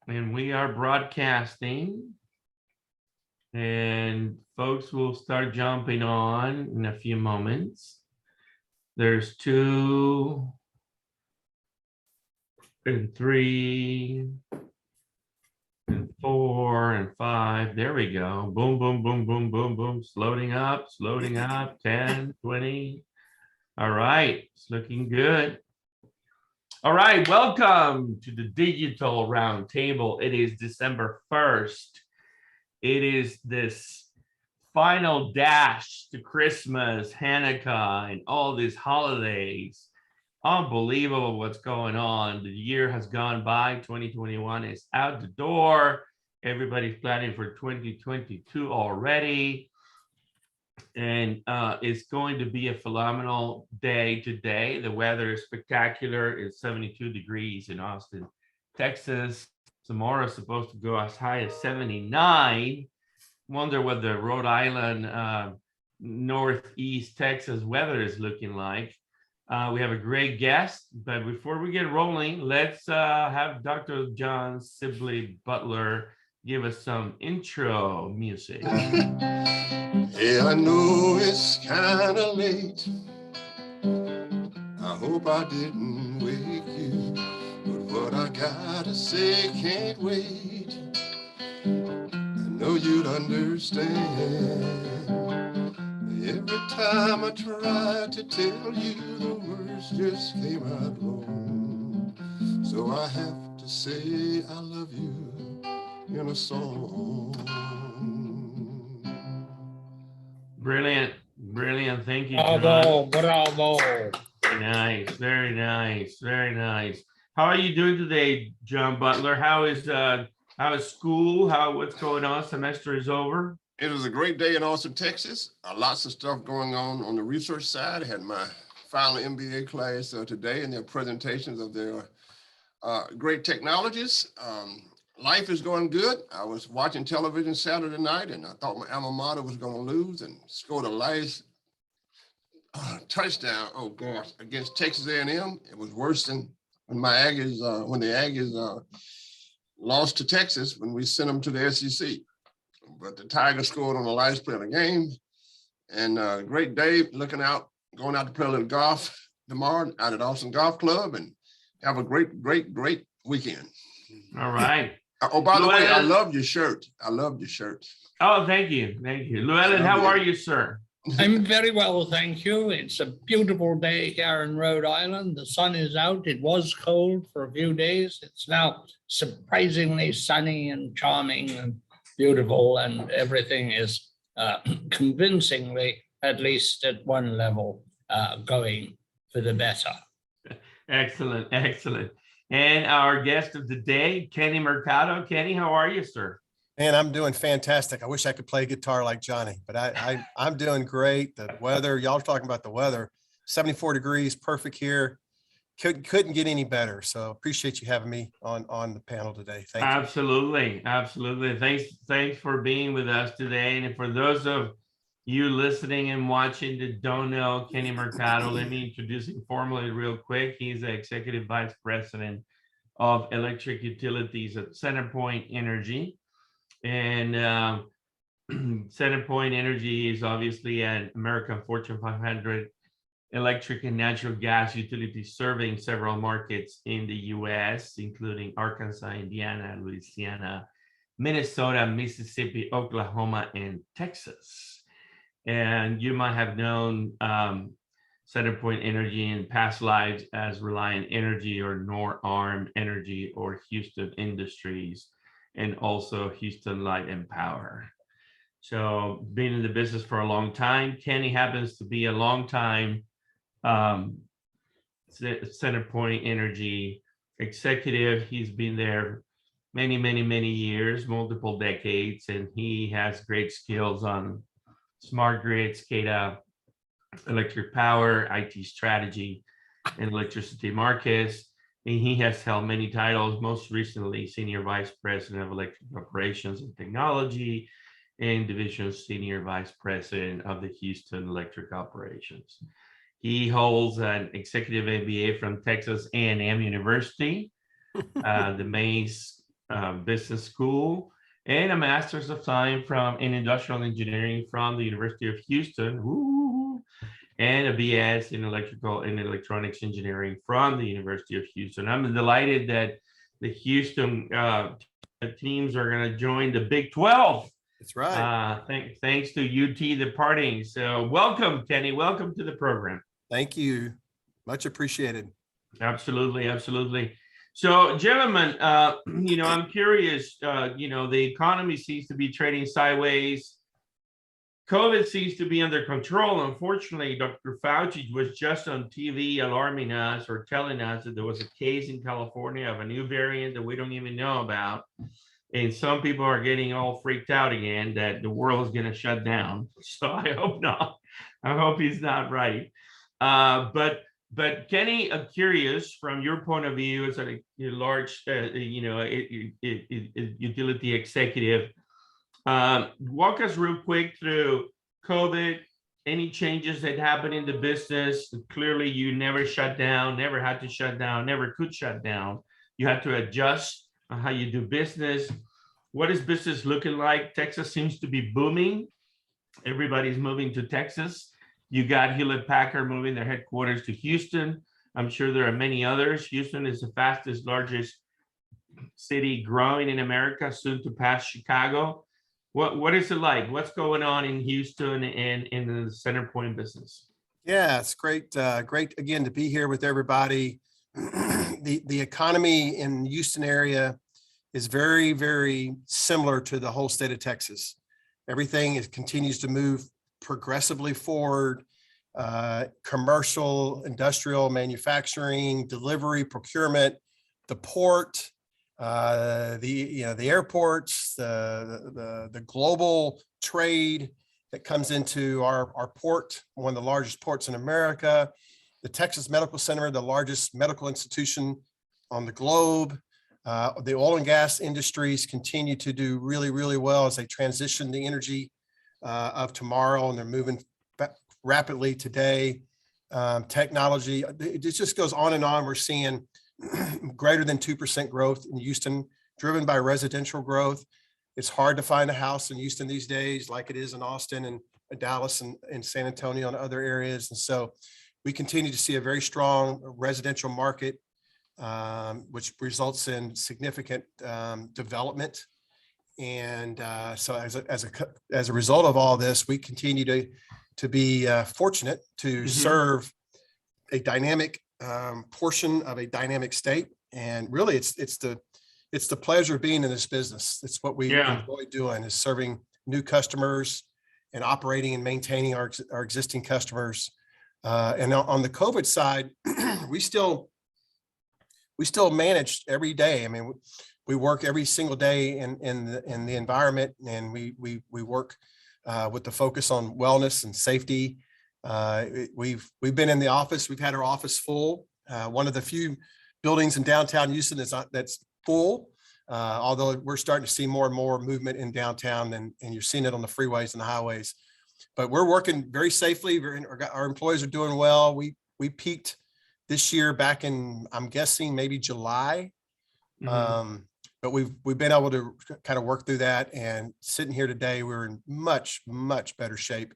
and we are broadcasting, and folks will start jumping on in a few moments. There's 2 and 3 and 4 and 5. There we go. Boom, boom, boom, boom, boom, boom. Loading up, 10, 20. All right, it's looking good. All right, welcome to the Digital Roundtable. It is December 1st. It is this final dash to Christmas, Hanukkah, and all these holidays. Unbelievable what's going on. The year has gone by. 2021 is out the door. Everybody's planning for 2022 already. And it's going to be a phenomenal day today. The weather is spectacular. It's 72 degrees in Austin, Texas. Tomorrow is supposed to go as high as 79. Wonder what the Rhode Island, Northeast Texas weather is looking like. We have a great guest, but before we get rolling, let's have Dr. John Sibley Butler give us some intro music. Yeah, I know it's kind of late. I hope I didn't wake you, but what I gotta say can't wait. I know you'd understand. Every time I try to tell you, the words just came out wrong. So I have to say I love you in a song. Brilliant, brilliant. Thank you, Bravo, John. bravo. Very nice, very nice, very nice. How are you doing today, John Butler? How is school? What's going on? Semester is over. It was a great day in Austin, Texas. Lots of stuff going on the research side. I had my final MBA class today and their presentations of their great technologies. Life is going good. I was watching television Saturday night and I thought my alma mater was going to lose and scored a last touchdown, oh gosh, against Texas A&M. It was worse than when the Aggies lost to Texas when we sent them to the SEC. But the Tigers scored on the last play of the game. And great day, going out to play a little golf tomorrow out at Austin Golf Club and have a great weekend. All right. Oh, by the way, I love your shirt. I love your shirt. Oh, thank you. Thank you. Llewelyn, how are you, sir? I'm very well, thank you. It's a beautiful day here in Rhode Island. The sun is out. It was cold for a few days. It's now surprisingly sunny and charming and beautiful, and everything is convincingly, at least at one level, going for the better. Excellent, excellent. And our guest of the day, Kenny Mercado. Kenny, how are you, sir? Man, I'm doing fantastic. I wish I could play guitar like Johnny, but I'm doing great. The weather, y'all talking about the weather, 74 degrees, perfect here. Couldn't get any better. So appreciate you having me on the panel today. Thank you. Absolutely, absolutely. Thanks for being with us today. And for those of you listening and watching that don't know Kenny Mercado, let me introduce him formally real quick. He's the Executive Vice President of Electric Utilities at Centerpoint Energy. And Centerpoint Energy is obviously an American Fortune 500 electric and natural gas utility serving several markets in the U.S., including Arkansas, Indiana, Louisiana, Minnesota, Mississippi, Oklahoma, and Texas. And you might have known Centerpoint Energy in past lives as Reliant Energy or Norarm Energy or Houston Industries, and also Houston Light and Power. So been in the business for a long time. Kenny happens to be a long time Centerpoint Energy executive. He's been there many years, multiple decades, and he has great skills on smart grid, SCADA, electric power, IT strategy, and electricity markets. And he has held many titles, most recently Senior Vice President of Electric Operations and Technology and Division Senior Vice President of the Houston Electric Operations. He holds an executive MBA from Texas A&M University, the Business School, and a Master's of Science in Industrial Engineering from the University of Houston. Woo! And a BS in Electrical and Electronics Engineering from the University of Houston. I'm delighted that the Houston teams are going to join the Big 12. That's right. Thanks to UT departing. So welcome, Kenny. Welcome to the program. Thank you. Much appreciated. Absolutely, absolutely. So, gentlemen, I'm curious. The economy seems to be trading sideways. COVID seems to be under control. Unfortunately, Dr. Fauci was just on TV alarming us or telling us that there was a case in California of a new variant that we don't even know about. And some people are getting all freaked out again that the world is going to shut down. So I hope not. I hope he's not right. But Kenny, I'm curious from your point of view as a large, utility executive. Walk us real quick through COVID, any changes that happened in the business. Clearly, you never shut down, never had to shut down, never could shut down. You had to adjust on how you do business. What is business looking like? Texas seems to be booming. Everybody's moving to Texas. You got Hewlett-Packard moving their headquarters to Houston. I'm sure there are many others. Houston is the fastest, largest city growing in America, soon to pass Chicago. What is it like? What's going on in Houston and in the Centerpoint business? Yeah, it's great. Great again to be here with everybody. The economy in the Houston area is very, very similar to the whole state of Texas. Everything continues to move progressively forward. Commercial, industrial, manufacturing, delivery, procurement, the port, the airports, the global trade that comes into our port, one of the largest ports in America, the Texas Medical Center, the largest medical institution on the globe. The oil and gas industries continue to do really, really well as they transition the energy of tomorrow, and they're moving rapidly today. Technology, it just goes on and on. We're seeing greater than 2% growth in Houston, driven by residential growth. It's hard to find a house in Houston these days, like it is in Austin and Dallas and San Antonio and other areas. And so we continue to see a very strong residential market, which results in significant development. And so as a result of all this, we continue to be fortunate to serve a dynamic portion of a dynamic state. And really, it's the pleasure of being in this business. It's what we enjoy doing, is serving new customers and operating and maintaining our existing customers. And on the COVID side, we still manage every day. I mean, we work every single day in the environment, and we work with the focus on wellness and safety. We've been in the office. We've had our office full. One of the few buildings in downtown Houston that's full. Although we're starting to see more and more movement in downtown, and you're seeing it on the freeways and the highways. But we're working very safely. Our employees are doing well. We peaked this year back in, I'm guessing, maybe July. But we've been able to kind of work through that, and sitting here today, we're in much, much better shape,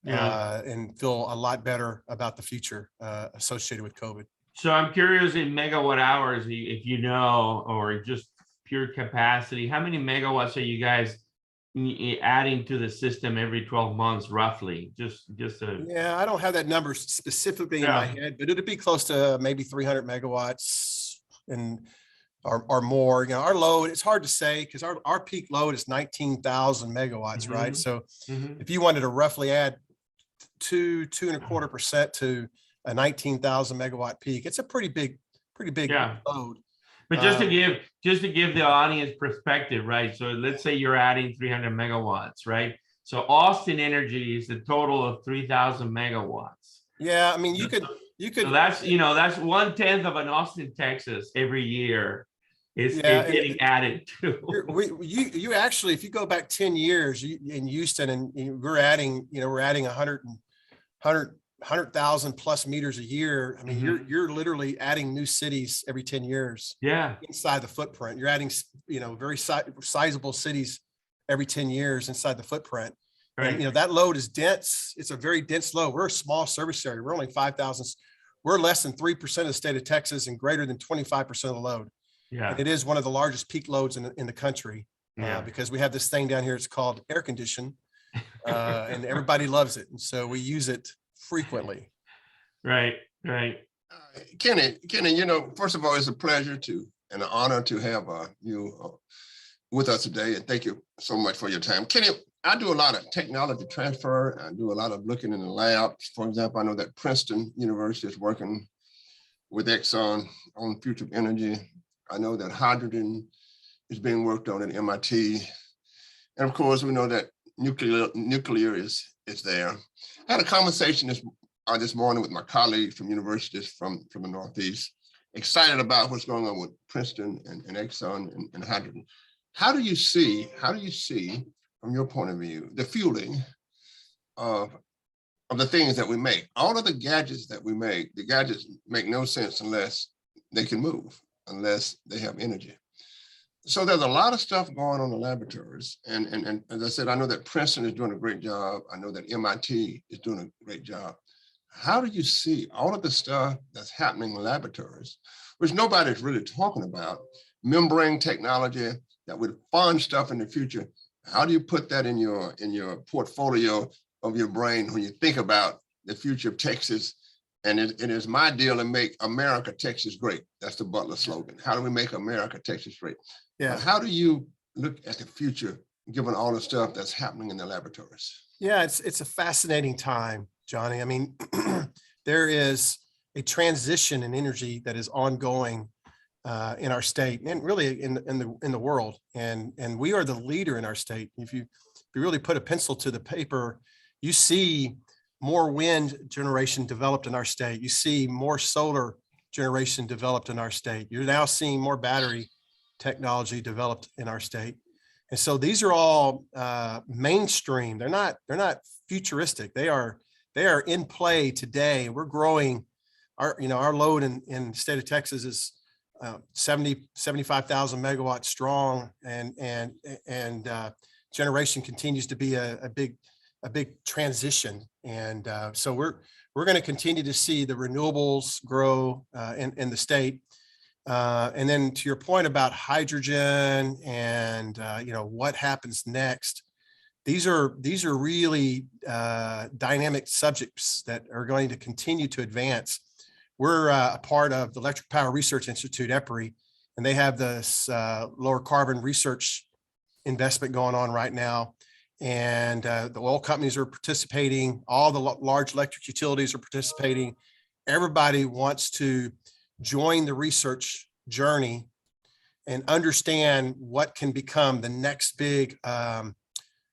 and feel a lot better about the future associated with COVID. So I'm curious, in megawatt hours, if you know, or just pure capacity, how many megawatts are you guys adding to the system every 12 months, roughly? Yeah, I don't have that number specifically in my head, but it'd be close to maybe 300 megawatts or more. You know, our load, it's hard to say, because our peak load is 19,000 megawatts, right? So if you wanted to roughly add 2.25% to a 19,000 megawatt peak, it's a pretty big load. But just to give the audience perspective, right? So let's say you're adding 300 megawatts, right? So Austin Energy is the total of 3,000 megawatts. Yeah, I mean, you could. So that's 1/10 of an Austin, Texas every year is getting added to. You actually, if you go back 10 years in Houston, and we're adding 100 100,000 plus meters a year. I mean, Mhm. you're literally adding new cities every 10 years Yeah, inside the footprint. You're adding, very sizable cities every 10 years inside the footprint. And, right. that load is dense. It's a very dense load. We're a small service area. We're only 5,000. We're less than 3% of the state of Texas and greater than 25% of the load. Yeah, And it is one of the largest peak loads in the country yeah, because we have this thing down here. It's called air condition and everybody loves it. And so we use it frequently. right, right. Kenny, first of all, it's a pleasure and an honor to have you with us today. And thank you so much for your time. Kenny, I do a lot of technology transfer. I do a lot of looking in the labs. For example, I know that Princeton University is working with Exxon on future of energy. I know that hydrogen is being worked on at MIT. And of course, we know that nuclear is there. I had a conversation this morning with my colleagues from universities from the Northeast, excited about what's going on with Princeton and Exxon and hydrogen. How do you see, from your point of view, the fueling of the things that we make? All of the gadgets that we make, the gadgets make no sense unless they can move, unless they have energy. So there's a lot of stuff going on in the laboratories. And as I said, I know that Princeton is doing a great job. I know that MIT is doing a great job. How do you see all of the stuff that's happening in laboratories, which nobody's really talking about, membrane technology that would fund stuff in the future? How do you put that in your portfolio of your brain when you think about the future of Texas? And it is my deal to make America, Texas great. That's the Butler slogan. How do we make America, Texas great? Yeah. But how do you look at the future, given all the stuff that's happening in the laboratories? Yeah, it's a fascinating time, Johnny. I mean, there is a transition in energy that is ongoing in our state and really in the world. And we are the leader in our state. If you really put a pencil to the paper, you see more wind generation developed in our state. You see more solar generation developed in our state. You're now seeing more battery technology developed in our state. And so these are all mainstream. They're not futuristic. They are in play today. We're growing. Our load in the state of Texas is 75,000 megawatts strong, and generation continues to be a big transition. And so we're going to continue to see the renewables grow in the state. And then to your point about hydrogen and what happens next, these are really dynamic subjects that are going to continue to advance. We're a part of the Electric Power Research Institute, EPRI, and they have this lower carbon research investment going on right now. And the oil companies are participating. All the large electric utilities are participating. Everybody wants to join the research journey and understand what can become the next big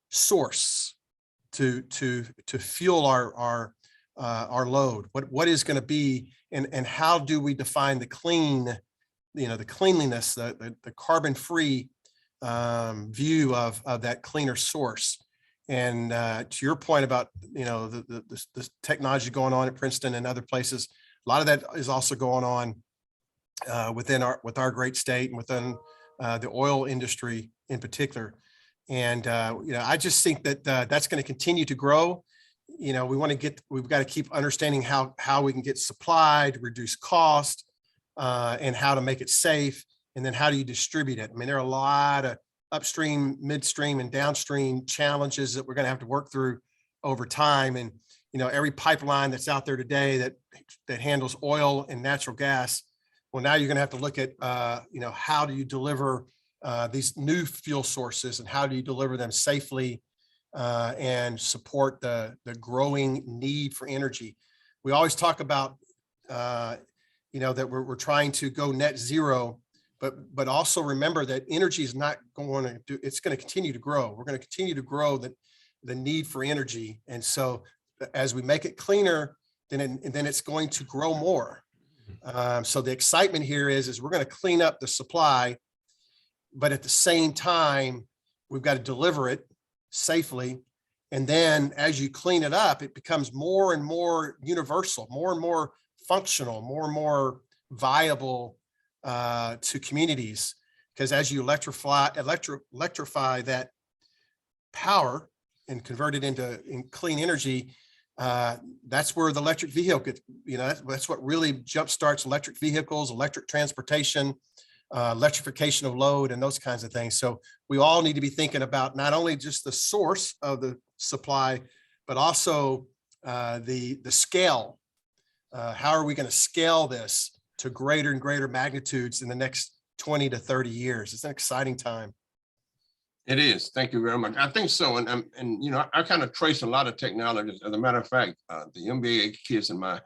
source to fuel our load. What is going to be, and how do we define the clean, the cleanliness, the carbon-free view of that cleaner source. And to your point about the technology going on at Princeton and other places, a lot of that is also going on with our great state and within the oil industry in particular. And I just think that that's going to continue to grow. We've got to keep understanding how we can get supply to reduce cost and how to make it safe. And then how do you distribute it? I mean, there are a lot of upstream, midstream, and downstream challenges that we're going to have to work through over time. And, every pipeline that's out there today that handles oil and natural gas, well, now you're going to have to look at, how do you deliver these new fuel sources, and how do you deliver them safely and support the growing need for energy? We always talk about, that we're trying to go net zero, but also remember that energy is not going to do, it's going to continue to grow. We're going to continue to grow the need for energy. And so as we make it cleaner, then it's going to grow more. So the excitement here is we're going to clean up the supply, but at the same time, we've got to deliver it safely And then as you clean it up, it becomes more and more universal, more and more functional, more and more viable to communities. Because as you electrify that power and convert it into clean energy, that's where the electric vehicle, that's what really jumpstarts electric vehicles, electric transportation, electrification of load, and those kinds of things. So we all need to be thinking about not only just the source of the supply, but also the scale. How are we going to scale this to greater and greater magnitudes in the next 20 to 30 years? It's an exciting time. It is. Thank you very much. I think so. And you know, I kind of trace a lot of technologies. As a matter of fact, the MBA kids in my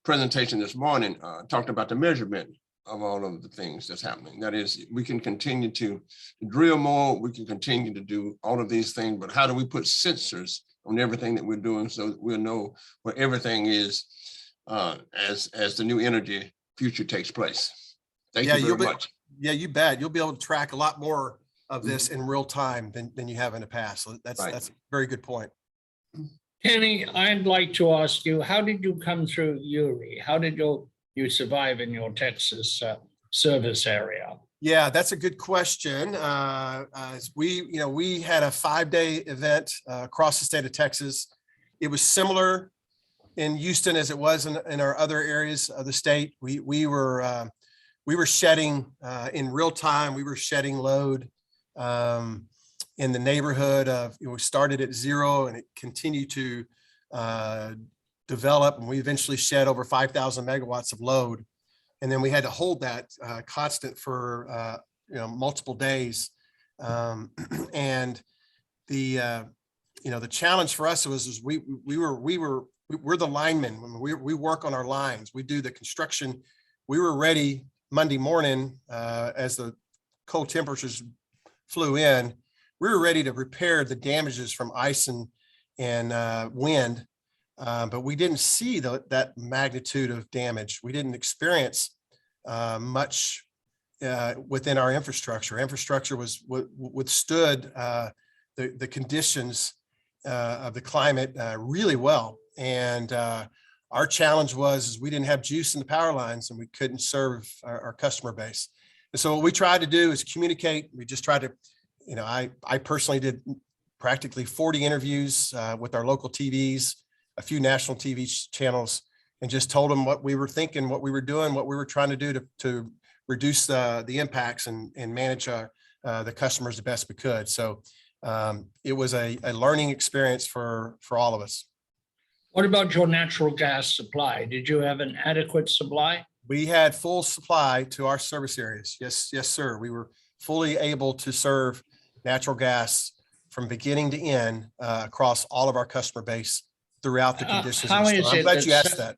presentation this morning talked about the measurement of all of the things that's happening. That is, we can continue to drill more, we can continue to do all of these things, but how do we put sensors on everything that we're doing so that we'll know where everything is as the new energy future takes place? Thank you very much. Yeah, you bet. You'll be able to track a lot more of this in real time than you have in the past. So that's a very good point. Kenny, I'd like to ask you, how did you come through URI? How did you survive in your Texas service area? Yeah, that's a good question. We had a 5-day event across the state of Texas. It was similar in Houston as it was in our other areas of the state. We were shedding in real time. We were shedding load in the neighborhood of, we started at 0 and it continued to develop, and we eventually shed over 5,000 megawatts of load. And then we had to hold that constant for multiple days. And the challenge for us was we're the linemen. When we work on our lines, we do the construction. We were ready Monday morning as the cold temperatures flew in. We were ready to repair the damages from ice and wind. But we didn't see that magnitude of damage. We didn't experience much within our infrastructure. Infrastructure withstood the conditions of the climate really well. And our challenge was we didn't have juice in the power lines and we couldn't serve our customer base. And so what we tried to do is communicate. We just tried to, I personally did practically 40 interviews with our local TVs, a few national TV channels, and just told them what we were thinking, what we were doing, what we were trying to do to reduce the impacts and manage the customers the best we could. So it was a learning experience for all of us. What about your natural gas supply? Did you have an adequate supply? We had full supply to our service areas. Yes, sir. We were fully able to serve natural gas from beginning to end across all of our customer base throughout the conditions. I'm glad you asked that.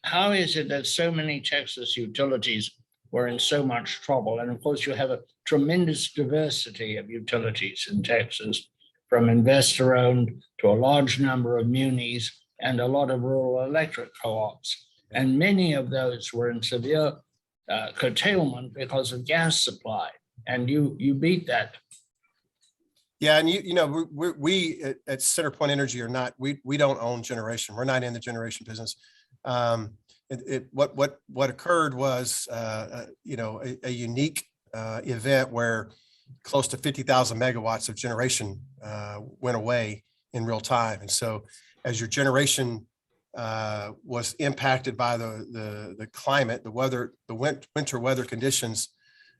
How is it that so many Texas utilities were in so much trouble? And of course, you have a tremendous diversity of utilities in Texas, from investor-owned to a large number of munis and a lot of rural electric co-ops. And many of those were in severe curtailment because of gas supply. And you beat that. Yeah, and we at Centerpoint Energy are not. We don't own generation. We're not in the generation business. What occurred was a unique event where close to 50,000 megawatts of generation went away in real time. And so, as your generation was impacted by the climate, the weather, the winter weather conditions,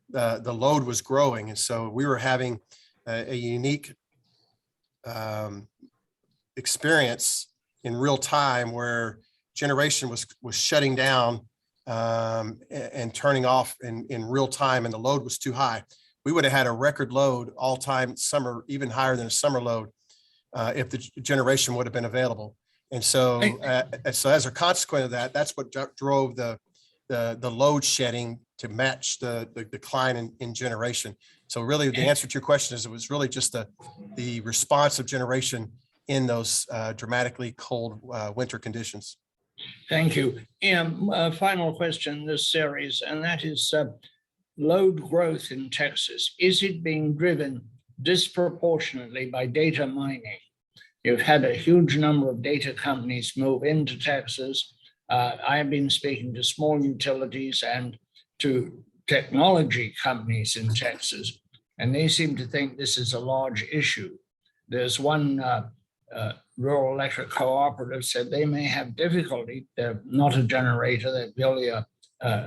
the load was growing, and so we were having a unique experience in real time where generation was shutting down and turning off in real time, and the load was too high. We would have had a record load all time summer, even higher than a summer load, if the generation would have been available. And so, as a consequence of that, that's what drove the load shedding to match the decline in generation. So really, the answer to your question is it was really just the response of generation in those dramatically cold winter conditions. Thank you. And final question in this series, and that is load growth in Texas. Is it being driven disproportionately by data mining? You've had a huge number of data companies move into Texas. I have been speaking to small utilities and to technology companies in Texas, and they seem to think this is a large issue. There's one rural electric cooperative said they may have difficulty. They're not a generator, they're merely a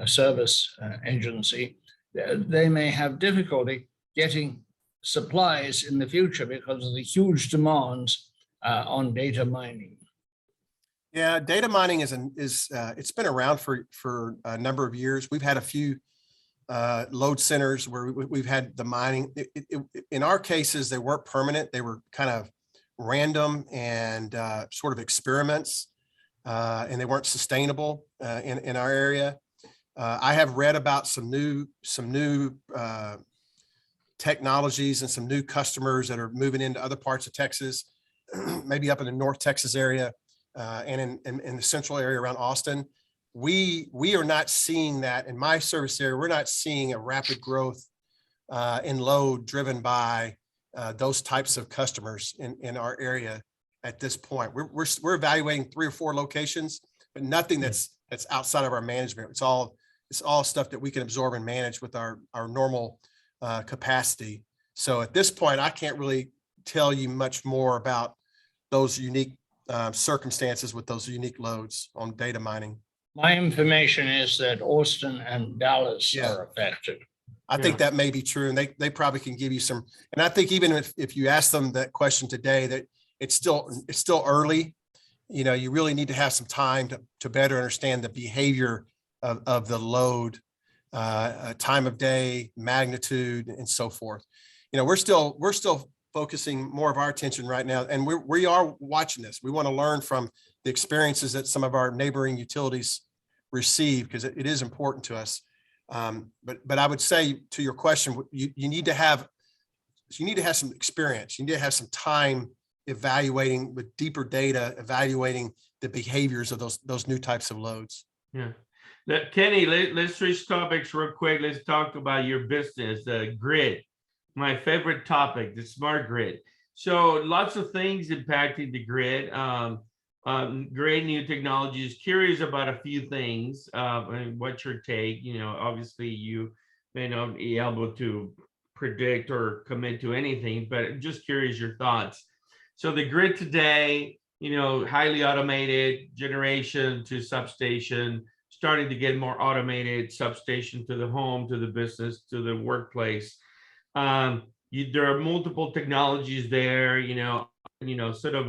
service agency. They may have difficulty getting supplies in the future because of the huge demands on data mining. Yeah, data mining it's been around for a number of years. We've had a few load centers where we've had the mining. In our cases, they weren't permanent. They were kind of random and sort of experiments, and they weren't sustainable in our area. I have read about some new technologies and some new customers that are moving into other parts of Texas, maybe up in the North Texas area and in the central area around Austin. We are not seeing that in my service area. We're not seeing a rapid growth in load driven by those types of customers in our area at this point. We're evaluating 3 or 4 locations, but nothing that's outside of our management. It's all stuff that we can absorb and manage with our normal capacity. So at this point, I can't really tell you much more about those unique circumstances with those unique loads on data mining. My information is that Austin and Dallas are affected. I think that may be true, and they probably can give you some. And I think even if you ask them that question today, that it's still early. You know, you really need to have some time to better understand the behavior of the load, time of day, magnitude, and so forth. You know, we're still focusing more of our attention right now, and we are watching this. We want to learn from the experiences that some of our neighboring utilities receive, because it is important to us. But I would say, to your question, you need to have some experience. You need to have some time evaluating with deeper data, evaluating the behaviors of those new types of loads. Yeah. Kenny, let's switch topics real quick. Let's talk about your business, the grid. My favorite topic, the smart grid. So lots of things impacting the grid. Great new technologies. Curious about a few things. What's your take? You know, obviously you may not be able to predict or commit to anything, but just curious your thoughts. So the grid today, you know, highly automated generation to substation, starting to get more automated, substation to the home, to the business, to the workplace. There are multiple technologies there, you know, sort of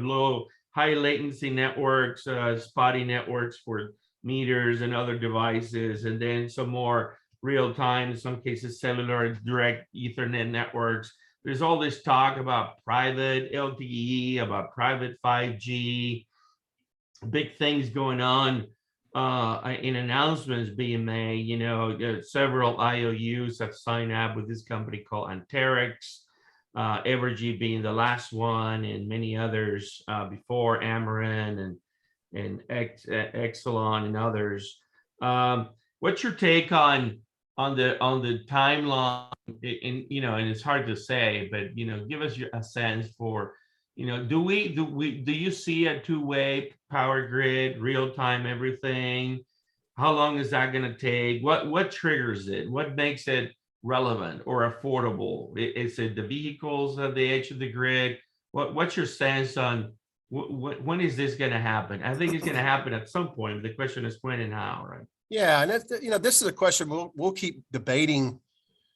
high latency networks, spotty networks for meters and other devices, and then some more real time, in some cases cellular, direct Ethernet networks. There's all this talk about private LTE, about private 5G, big things going on in announcements being made. You know, several IOUs have signed up with this company called Anterix, Evergy being the last one, and many others before, Amarin and Exelon and others. What's your take on the timeline? And it's hard to say, but give us a sense for, do you see a two-way power grid, real time everything? How long is that going to take? What triggers it? What makes it relevant or affordable? Is it the vehicles at the edge of the grid? What's your sense on when is this going to happen? I think it's going to happen at some point. The question is when and how, right? Yeah, and this is a question we'll keep debating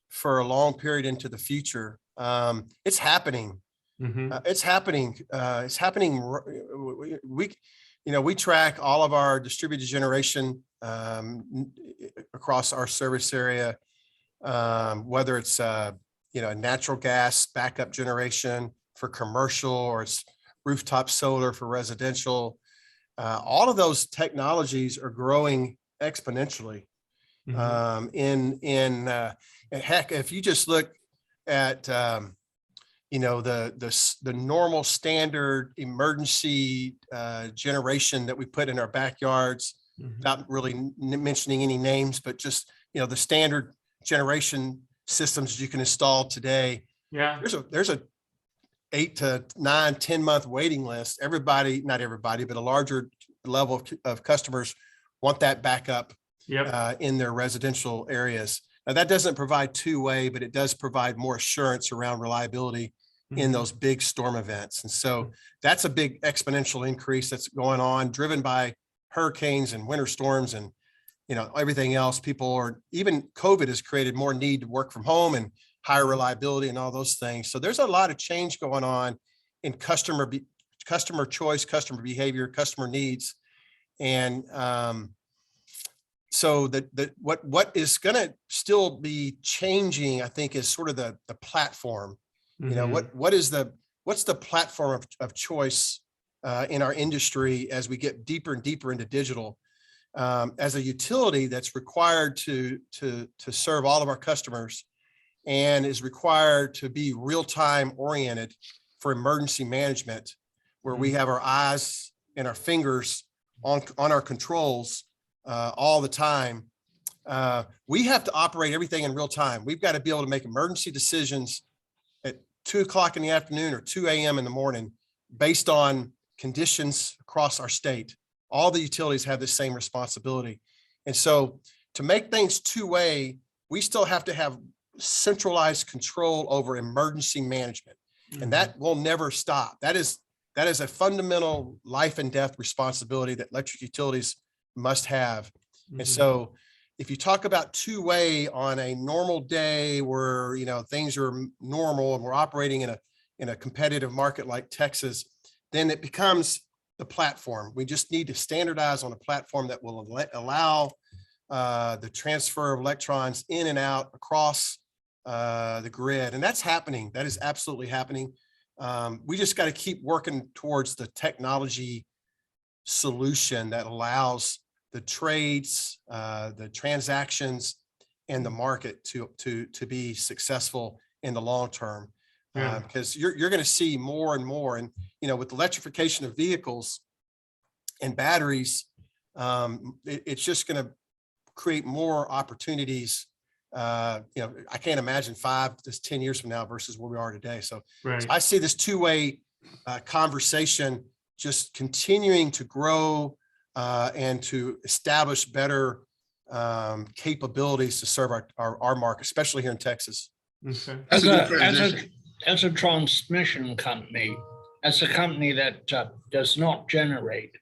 for a long period into the future. It's happening. Mm-hmm. It's happening. It's happening. We track all of our distributed generation across our service area, whether it's natural gas backup generation for commercial, or it's rooftop solar for residential. All of those technologies are growing exponentially. Mm-hmm. Heck, if you just look at the normal standard emergency generation that we put in our backyards, Mm-hmm. not really mentioning any names, but just the standard generation systems you can install today. Yeah, There's a 8 to 9, 10-month waiting list. Everybody, not everybody, but a larger level of customers want that backup in their residential areas. Now, that doesn't provide two-way, but it does provide more assurance around reliability in those big storm events. And so that's a big exponential increase that's going on, driven by hurricanes and winter storms and, you know, everything else. People are, even COVID has created more need to work from home and higher reliability and all those things. So there's a lot of change going on in customer choice, customer behavior, customer needs. And so what is going to still be changing, I think, is sort of the platform. You know, what's the platform of choice in our industry as we get deeper and deeper into digital, as a utility that's required to serve all of our customers and is required to be real-time oriented for emergency management, where we have our eyes and our fingers on our controls all the time. We have to operate everything in real time. We've got to be able to make emergency decisions at 2 o'clock in the afternoon or 2 a.m. in the morning based on conditions across our state. All the utilities have the same responsibility. And so to make things two-way, we still have to have centralized control over emergency management. And that will never stop. That is a fundamental life and death responsibility that electric utilities must have. And so if you talk about two-way on a normal day where, you know, things are normal and we're operating in a competitive market like Texas, then it becomes the platform. We just need to standardize on a platform that will allow the transfer of electrons in and out across the grid. And that's happening. That is absolutely happening. We just got to keep working towards the technology solution that allows the trades, the transactions, and the market to be successful in the long term. Because you're going to see more and more, and you know, with electrification of vehicles and batteries, it's just going to create more opportunities. You know, I can't imagine 5 to 10 years from now versus where we are today. So I see this two-way conversation just continuing to grow and to establish better capabilities to serve our market, especially here in Texas. As a transmission company, as a company that does not generate,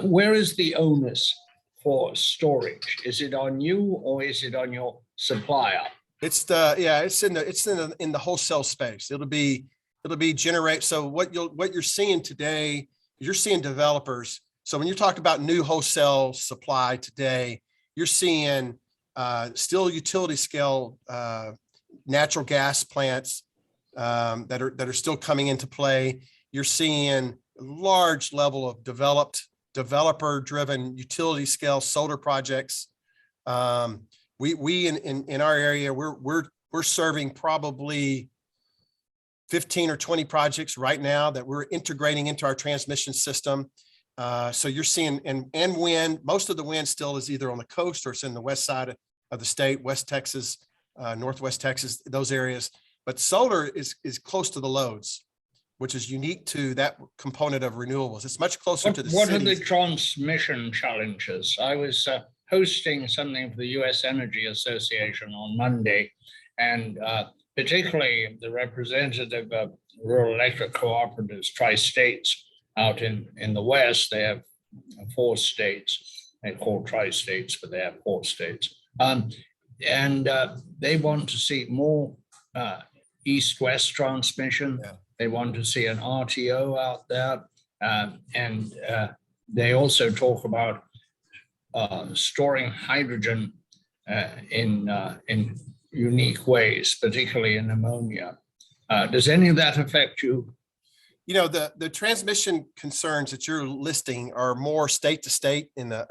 where is the onus for storage? Is it on you or is it on your supplier? It's in the wholesale space. It'll be generate. So what you're seeing today, you're seeing developers. So when you talk about new wholesale supply today, you're seeing still utility scale natural gas plants that are still coming into play. You're seeing large level of developer-driven utility scale solar projects. We in our area, we're serving probably 15 or 20 projects right now that we're integrating into our transmission system. So you're seeing, and wind, most of the wind still is either on the coast or it's in the west side of the state, West Texas, Northwest Texas, those areas. But solar is close to the loads, which is unique to that component of renewables. It's much closer to the cities. What are the transmission challenges? I was hosting something for the U.S. Energy Association on Monday, and particularly the representative of rural electric cooperatives, Tri-States, out in the West. They have 4 states. They call Tri-States, but they have 4 states. And they want to see more east-west transmission. Yeah. They want to see an RTO out there. And they also talk about storing hydrogen in unique ways, particularly in ammonia. Does any of that affect you? You know, the transmission concerns that you're listing are more state to state going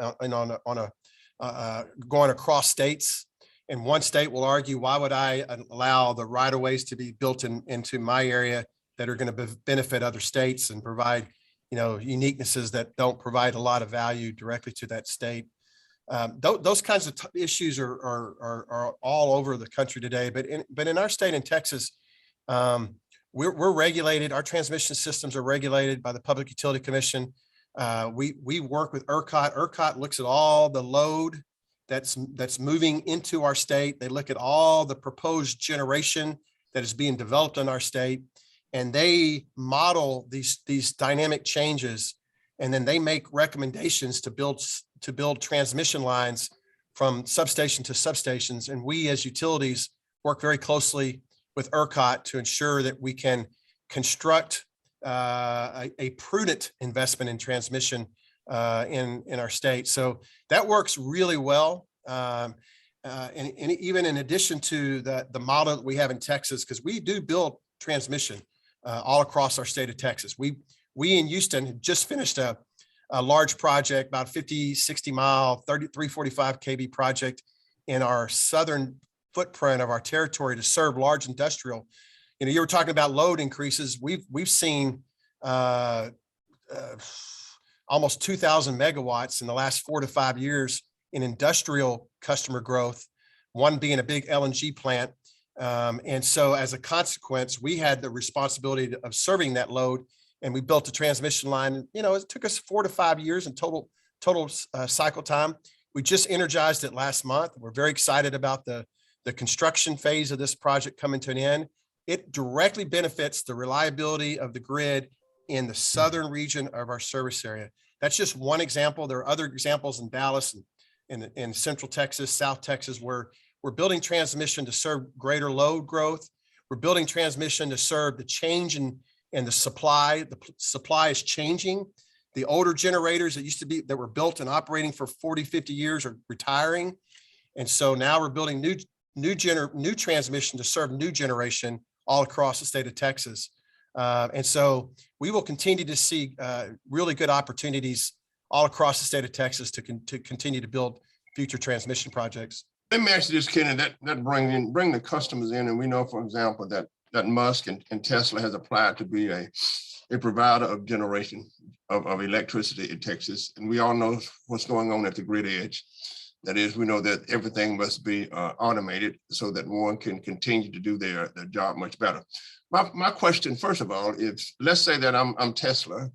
across states. And one state will argue, why would I allow the right of ways to be built into my area that are going to benefit other states and provide, you know, uniquenesses that don't provide a lot of value directly to that state. Those kinds of issues are all over the country today. But in our state in Texas, we're regulated. Our transmission systems are regulated by the Public Utility Commission. We work with ERCOT. ERCOT looks at all the load that's moving into our state. They look at all the proposed generation that is being developed in our state, and they model these dynamic changes, and then they make recommendations to build transmission lines from substation to substations. And we as utilities work very closely with ERCOT to ensure that we can construct a prudent investment in transmission in our state. So that works really well. And even in addition to the model that we have in Texas, because we do build transmission all across our state of Texas. We in Houston just finished a large project, about 50, 60 mile, 345 kV project in our southern footprint of our territory to serve large industrial. You know, you were talking about load increases. We've seen almost 2,000 megawatts in the last 4 to 5 years in industrial customer growth, one being a big LNG plant. And so as a consequence, we had the responsibility of serving that load, and we built a transmission line. You know, it took us 4 to 5 years in total cycle time. We just energized it last month. We're very excited about the construction phase of this project coming to an end. It directly benefits the reliability of the grid in the southern region of our service area. That's just one example. There are other examples in Dallas and in Central Texas, South Texas, where we're building transmission to serve greater load growth. We're building transmission to serve the change in the supply. The supply is changing. The older generators that were built and operating for 40, 50 years are retiring. And so now we're building new transmission to serve new generation all across the state of Texas. And so we will continue to see really good opportunities all across the state of Texas to continue to build future transmission projects. Let me ask you this, Kenny, that bring the customers in, and we know, for example, that Musk and Tesla has applied to be a provider of generation of electricity in Texas. And we all know what's going on at the grid edge. That is, we know that everything must be automated so that one can continue to do their job much better. My question, first of all, is, let's say that I'm Tesla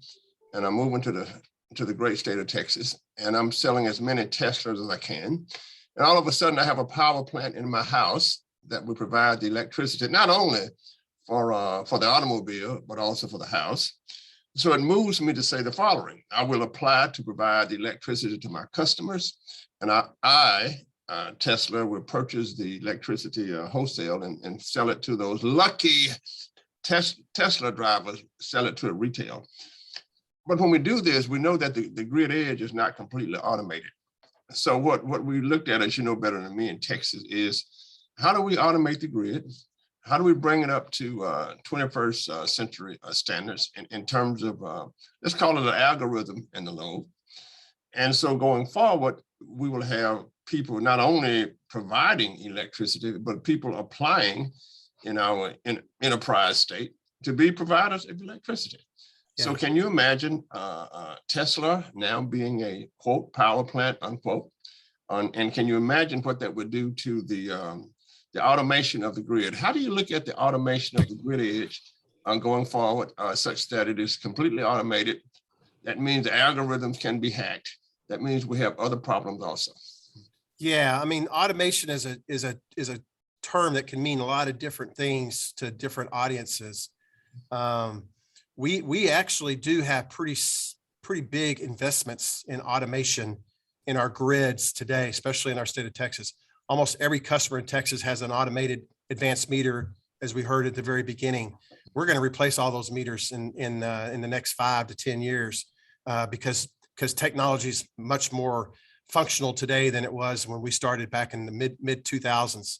and I'm moving to the great state of Texas, and I'm selling as many Teslas as I can. And all of a sudden I have a power plant in my house that will provide the electricity, not only for the automobile, but also for the house. So it moves me to say the following: I will apply to provide the electricity to my customers, and I Tesla, will purchase the electricity wholesale and sell it to those lucky Tesla drivers, sell it to a retail. But when we do this, we know that the grid edge is not completely automated. So what we looked at, as you know better than me, in Texas, is how do we automate the grid? How do we bring it up to 21st century standards in terms of, let's call it an algorithm in the load. And so going forward, we will have people not only providing electricity, but people applying in our enterprise state to be providers of electricity. Yeah. So can you imagine Tesla now being a, quote, power plant, unquote, and can you imagine what that would do to the automation of the grid? How do you look at the automation of the grid edge going forward such that it is completely automated? That means the algorithms can be hacked. That means we have other problems also. Yeah, I mean, automation is a term that can mean a lot of different things to different audiences. We actually do have pretty big investments in automation in our grids today, especially in our state of Texas. Almost every customer in Texas has an automated advanced meter, as we heard at the very beginning. We're going to replace all those meters in the next 5 to 10 years because technology is much more functional today than it was when we started back in the mid 2000s.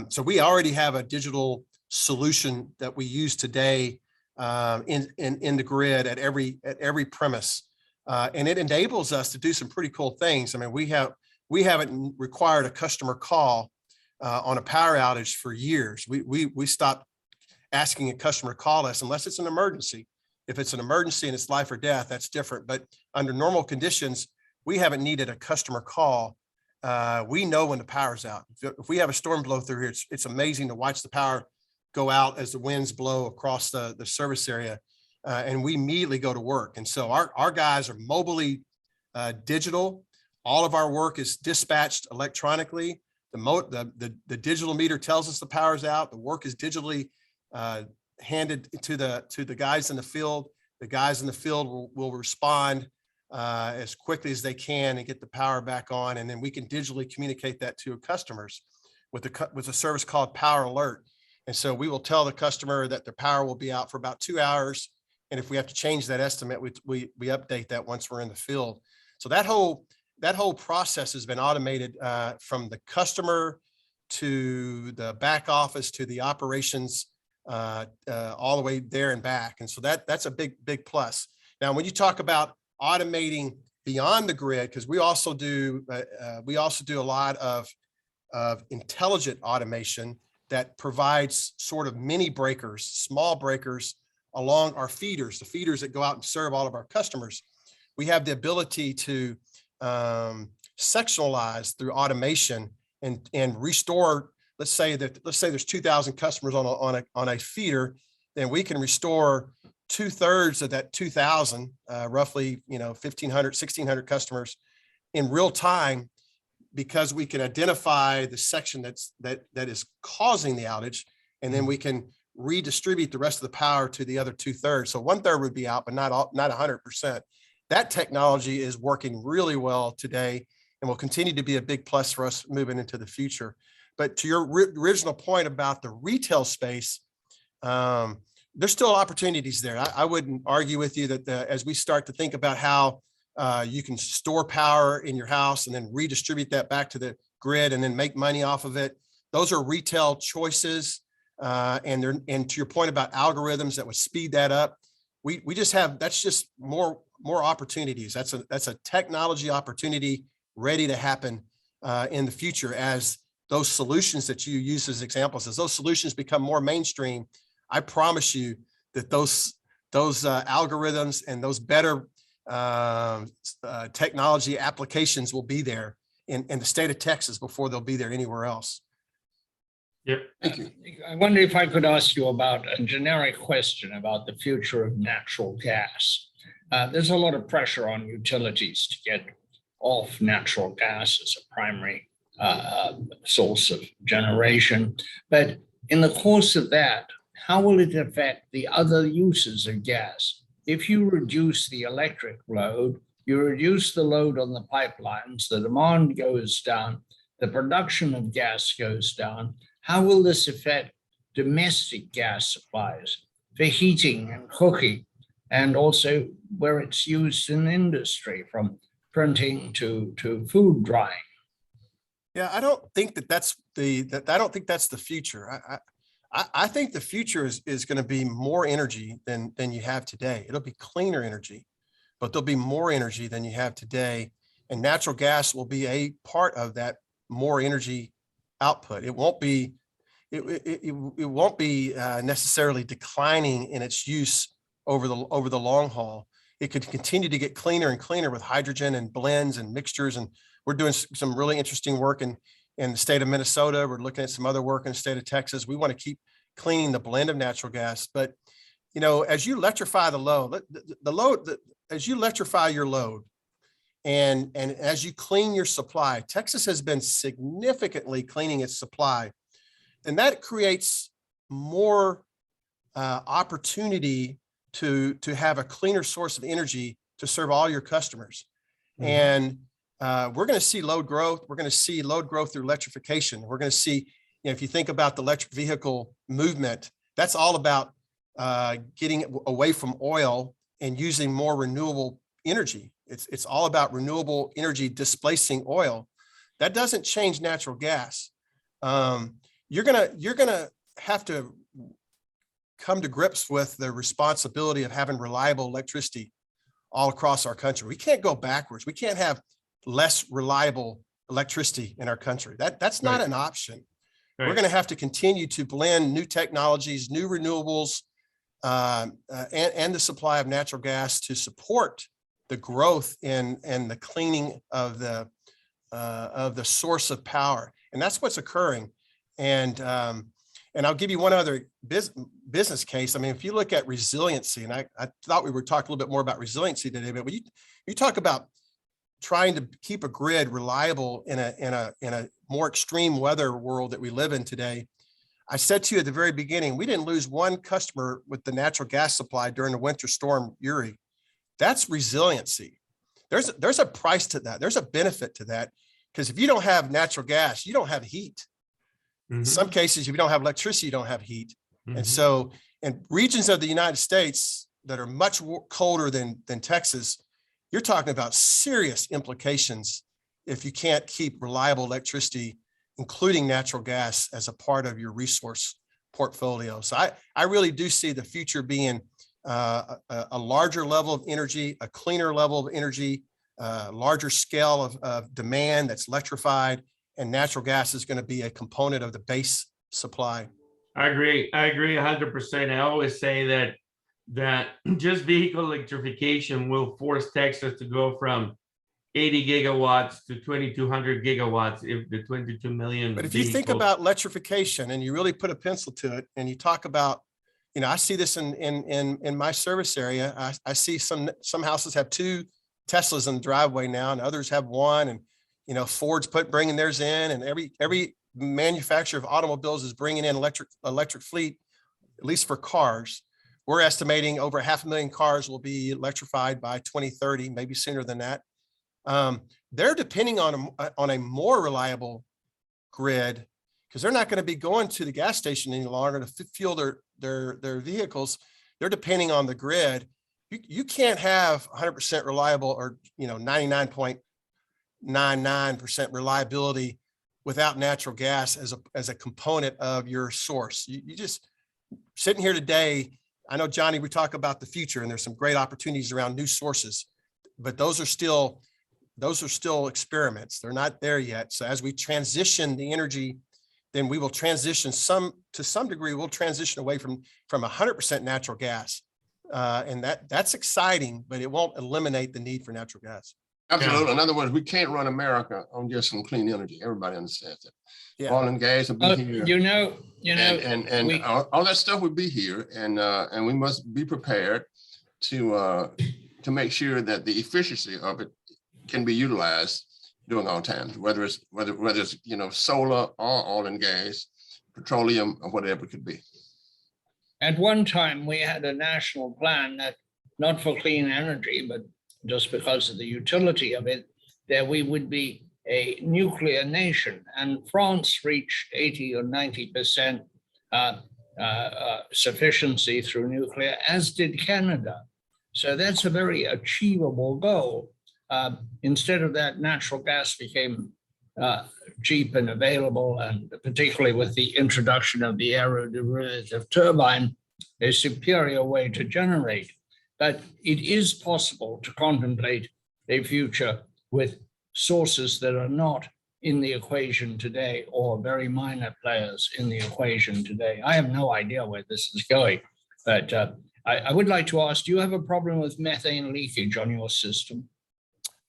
So we already have a digital solution that we use today in the grid at every premise, and it enables us to do some pretty cool things. I mean, we haven't required a customer call on a power outage for years. We stopped asking a customer to call us unless it's an emergency. If it's an emergency and it's life or death, that's different. But under normal conditions, we haven't needed a customer call. We know when the power's out. If we have a storm blow through here, it's amazing to watch the power go out as the winds blow across the service area, and we immediately go to work. And so our guys are mobily digital. All of our work is dispatched electronically. The digital meter tells us the power's out. The work is digitally handed to the guys in the field. The guys in the field will respond as quickly as they can and get the power back on. And then we can digitally communicate that to customers with a service called Power Alert. And so we will tell the customer that their power will be out for about 2 hours. And if we have to change that estimate, we update that once we're in the field. So that whole process has been automated from the customer to the back office to the operations, all the way there and back. And so that's a big plus. Now, when you talk about automating beyond the grid, because we also do a lot of intelligent automation that provides sort of mini breakers, small breakers along our feeders, the feeders that go out and serve all of our customers. We have the ability to sectionalize through automation and restore. Let's say there's 2,000 customers on a feeder, then we can restore 2/3 of that 2,000, roughly 1,500, 1,600 customers in real time, because we can identify the section that is causing the outage, and then we can redistribute the rest of the power to the other 2/3. So 1/3 would be out, but not 100%. That technology is working really well today and will continue to be a big plus for us moving into the future. But to your original point about the retail space, there's still opportunities there. I wouldn't argue with you that as we start to think about how you can store power in your house and then redistribute that back to the grid and then make money off of it, those are retail choices. And to your point about algorithms that would speed that up, we just have, that's just more opportunities. That's a technology opportunity ready to happen in the future as those solutions that you use as examples, as those solutions become more mainstream. I promise you that those algorithms and those better technology applications will be there in the state of Texas before they'll be there anywhere else. Yep. Thank you. I wonder if I could ask you about a generic question about the future of natural gas. There's a lot of pressure on utilities to get off natural gas as a primary source of generation. But in the course of that, how will it affect the other uses of gas? If you reduce the electric load, you reduce the load on the pipelines, the demand goes down, the production of gas goes down. How will this affect domestic gas supplies for heating and cooking, and also where it's used in industry, from printing to food drying? Yeah, I don't think that's the future. I think the future is going to be more energy than you have today. It'll be cleaner energy, but there'll be more energy than you have today. And natural gas will be a part of that more energy output. It won't be necessarily declining in its use over the long haul. It could continue to get cleaner and cleaner with hydrogen and blends and mixtures. And we're doing some really interesting work in the state of Minnesota. We're looking at some other work in the state of Texas. We want to keep cleaning the blend of natural gas. But, as you electrify as you electrify your load and as you clean your supply, Texas has been significantly cleaning its supply. And that creates more opportunity to have a cleaner source of energy to serve all your customers. Mm-hmm. And we're going to see load growth. We're going to see load growth through electrification. We're going to see, if you think about the electric vehicle movement, that's all about getting away from oil and using more renewable energy. It's all about renewable energy displacing oil. That doesn't change natural gas. You're gonna have to come to grips with the responsibility of having reliable electricity all across our country. We can't go backwards. We can't have less reliable electricity in our country. That's not an option. Right. We're going to have to continue to blend new technologies, new renewables, and the supply of natural gas to support the growth and the cleaning of the source of power. And that's what's occurring. And And I'll give you one other business case. I mean, if you look at resiliency, and I thought we were talking a little bit more about resiliency today, but when you talk about trying to keep a grid reliable in a more extreme weather world that we live in today, I said to you at the very beginning, we didn't lose one customer with the natural gas supply during the winter storm Uri. That's resiliency. There's a price to that. There's a benefit to that, because if you don't have natural gas, you don't have heat. In some cases, if you don't have electricity, you don't have heat. And so in regions of the United States that are much colder than Texas, you're talking about serious implications if you can't keep reliable electricity, including natural gas, as a part of your resource portfolio. So I really do see the future being a larger level of energy, a cleaner level of energy, larger scale of demand that's electrified, and natural gas is going to be a component of the base supply. I agree 100%. I always say that just vehicle electrification will force Texas to go from 80 gigawatts to 2,200 gigawatts if the 22 million. But if you think about electrification and you really put a pencil to it, and you talk about, I see this in my service area. I see some houses have 2 Teslas in the driveway now, and others have 1, and Ford's bringing theirs in, and every manufacturer of automobiles is bringing in electric fleet, at least for cars. We're estimating over 500,000 cars will be electrified by 2030, maybe sooner than that. They're depending on a more reliable grid, because they're not going to be going to the gas station any longer to fuel their vehicles. They're depending on the grid. You can't have 100% reliable or 99.99% reliability without natural gas as a component of your source. You just sitting here today. I know, Johnny, we talk about the future, and there's some great opportunities around new sources, but those are still experiments. They're not there yet. So as we transition the energy, then we will transition to some degree, we'll transition away from 100% natural gas. And that's exciting, but it won't eliminate the need for natural gas. Absolutely. In other words, we can't run America on just some clean energy. Everybody understands that. Yeah. Oil and gas will be here. And all that stuff will be here, and we must be prepared to make sure that the efficiency of it can be utilized during all times, whether it's solar or oil and gas, petroleum, or whatever it could be. At one time, we had a national plan that, not for clean energy, but just because of the utility of it, that we would be a nuclear nation. And France reached 80 or 90% sufficiency through nuclear, as did Canada. So that's a very achievable goal. Instead of that, natural gas became cheap and available, and particularly with the introduction of the aeroderivative turbine, a superior way to generate. But it is possible to contemplate a future with sources that are not in the equation today, or very minor players in the equation today. I have no idea where this is going, but I would like to ask, do you have a problem with methane leakage on your system?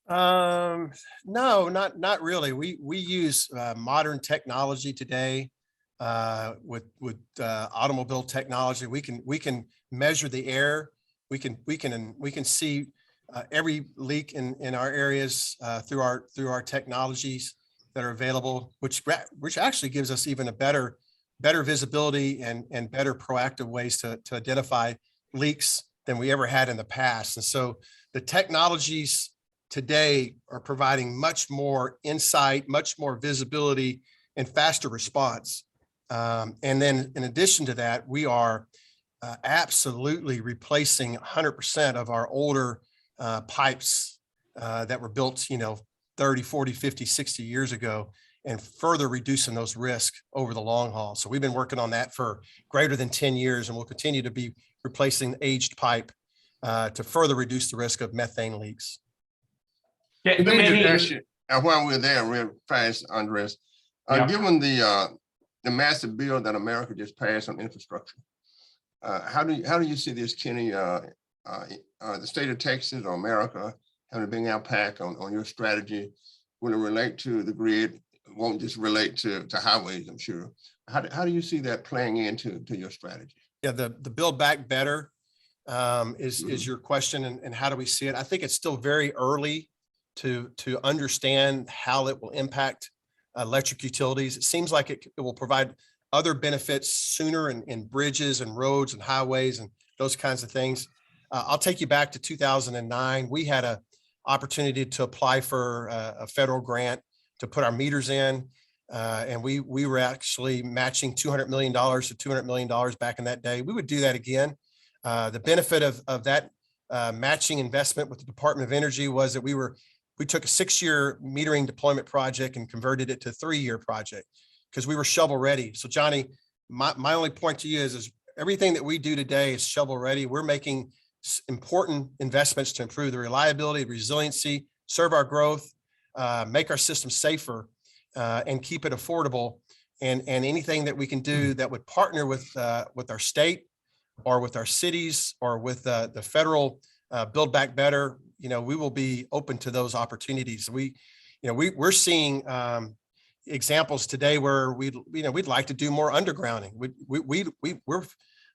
No, not really. We use modern technology today with automobile technology. We can measure the air. We can see every leak in our areas through our technologies that are available, which actually gives us even a better visibility and better proactive ways to identify leaks than we ever had in the past. And so the technologies today are providing much more insight, much more visibility, and faster response. And then in addition to that, we are absolutely replacing 100% of our older pipes that were built, 30, 40, 50, 60 years ago, and further reducing those risks over the long haul. So we've been working on that for greater than 10 years, and we'll continue to be replacing aged pipe to further reduce the risk of methane leaks. While we're there, real fast, Andres, given the massive bill that America just passed on infrastructure, how do you see this, Kenny, the state of Texas or America having a big impact on your strategy? Will it relate to the grid? won't just relate to highways, I'm sure. How do you see that playing into your strategy? Yeah, the Build Back Better is your question, and how do we see it? I think it's still very early to understand how it will impact electric utilities. It seems like it will provide other benefits sooner in bridges and roads and highways and those kinds of things. I'll take you back to 2009. We had an opportunity to apply for a federal grant to put our meters in. And we were actually matching $200 million to $200 million back in that day. We would do that again. The benefit of that matching investment with the Department of Energy was that we took a 6-year metering deployment project and converted it to a 3-year project because we were shovel ready. So Johnny, my only point to you is everything that we do today is shovel ready. We're making important investments to improve the reliability, resiliency, serve our growth, make our system safer, and keep it affordable. And anything that we can do that would partner with our state or with our cities or with the federal Build Back Better, we will be open to those opportunities. We're seeing examples today where we'd like to do more undergrounding.